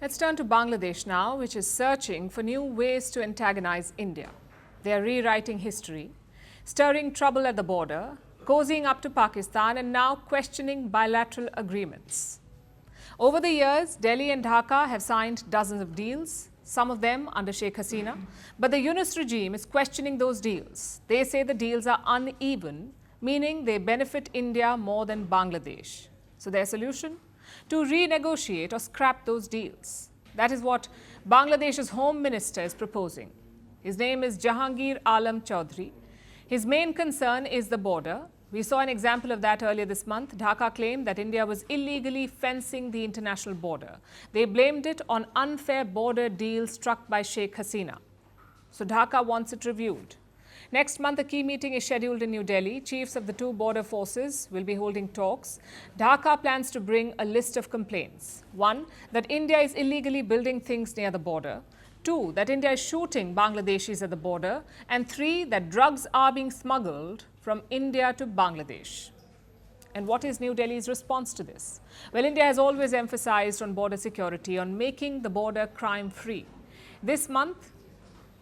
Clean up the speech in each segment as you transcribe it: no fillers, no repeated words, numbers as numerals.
Let's turn to Bangladesh now, which is searching for new ways to antagonize India. They are rewriting history, stirring trouble at the border, cozying up to Pakistan, and now questioning bilateral agreements. Over the years, Delhi and Dhaka have signed dozens of deals, some of them under Sheikh Hasina. But the Yunus regime is questioning those deals. They say the deals are uneven, meaning they benefit India more than Bangladesh. So their solution? To renegotiate or scrap those deals. That is what Bangladesh's Home Minister is proposing. His name is Jahangir Alam Chaudhry. His main concern is the border. We saw an example of that earlier this month. Dhaka claimed that India was illegally fencing the international border. They blamed it on unfair border deals struck by Sheikh Hasina. So Dhaka wants it reviewed. Next month, a key meeting is scheduled in New Delhi. Chiefs of the two border forces will be holding talks. Dhaka plans to bring a list of complaints. 1, that India is illegally building things near the border. 2, that India is shooting Bangladeshis at the border. And 3, that drugs are being smuggled from India to Bangladesh. And what is New Delhi's response to this? Well, India has always emphasized on border security, on making the border crime-free. This month,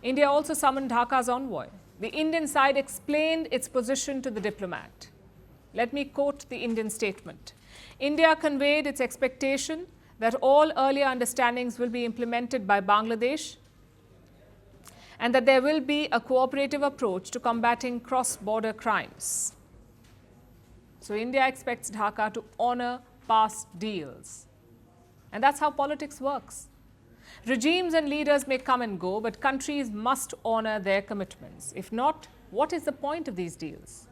India also summoned Dhaka's envoy. The Indian side explained its position to the diplomat. Let me quote the Indian statement. India conveyed its expectation that all earlier understandings will be implemented by Bangladesh and that there will be a cooperative approach to combating cross-border crimes. So India expects Dhaka to honor past deals. And that's how politics works. Regimes and leaders may come and go, but countries must honor their commitments. If not, what is the point of these deals?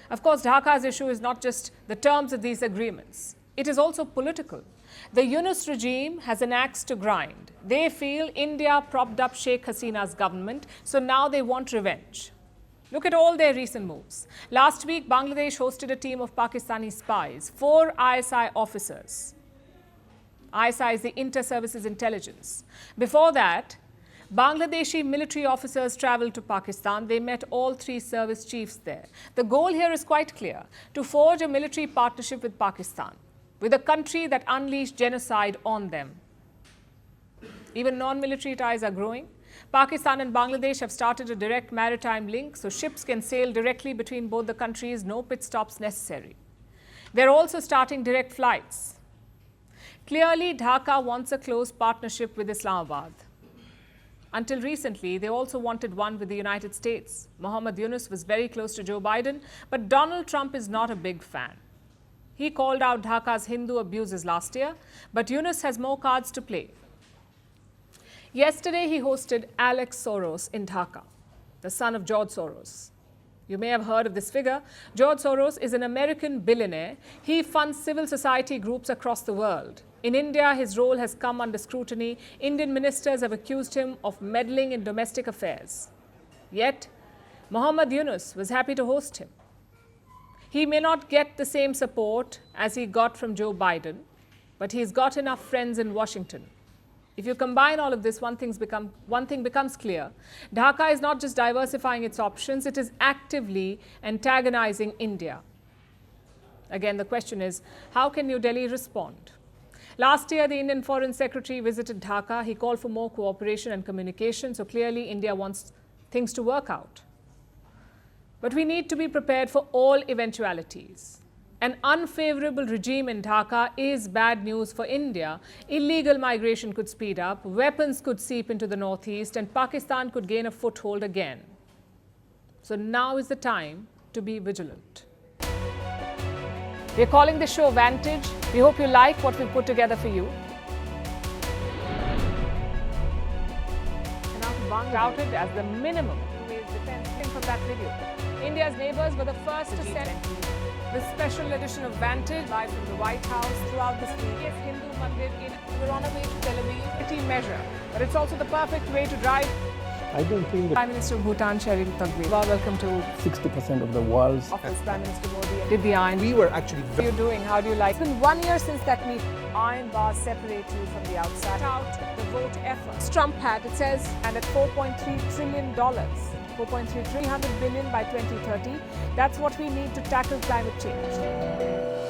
Of course, Dhaka's issue is not just the terms of these agreements. It is also political. The Yunus regime has an axe to grind. They feel India propped up Sheikh Hasina's government, so now they want revenge. Look at all their recent moves. Last week, Bangladesh hosted a team of Pakistani spies, 4 ISI officers. ISI is the Inter-Services Intelligence. Before that, Bangladeshi military officers traveled to Pakistan. They met all 3 service chiefs there. The goal here is quite clear, to forge a military partnership with Pakistan, with a country that unleashed genocide on them. Even non-military ties are growing. Pakistan and Bangladesh have started a direct maritime link, so ships can sail directly between both the countries, no pit stops necessary. They're also starting direct flights. Clearly, Dhaka wants a close partnership with Islamabad. Until recently, they also wanted one with the United States. Mohammed Yunus was very close to Joe Biden, but Donald Trump is not a big fan. He called out Dhaka's Hindu abuses last year, but Yunus has more cards to play. Yesterday, he hosted Alex Soros in Dhaka, the son of George Soros. You may have heard of this figure. George Soros is an American billionaire. He funds civil society groups across the world. In India, his role has come under scrutiny. Indian ministers have accused him of meddling in domestic affairs. Yet, Mohammed Yunus was happy to host him. He may not get the same support as he got from Joe Biden, but he's got enough friends in Washington. If you combine all of this, one thing becomes clear. Dhaka is not just diversifying its options, it is actively antagonizing India. Again, the question is, how can New Delhi respond? Last year, the Indian Foreign Secretary visited Dhaka. He called for more cooperation and communication, so clearly India wants things to work out. But we need to be prepared for all eventualities. An unfavorable regime in Dhaka is bad news for India. Illegal migration could speed up, weapons could seep into the northeast, and Pakistan could gain a foothold again. So now is the time to be vigilant. We're calling the show Vantage. We hope you like what we put together for you. And now touted as the minimum defense from that video. India's neighbors were the first to send the special edition of Vantage live from the White House throughout this week. Hindu Mandir we're on our way to Tel Aviv. Pretty measure, but it's also the perfect way to drive. I don't think that Prime Minister of Bhutan, Sheryl Tagwe. Welcome to 60% of the world's office. Prime Minister Modi did the iron. We were actually How are you doing? How do you like? It's been 1 year since that meeting. Iron bars separate you from the outside. Out the vote efforts. Trump had, it says, and at $4.3 trillion. 4.3 300 billion by 2030. That's what we need to tackle climate change.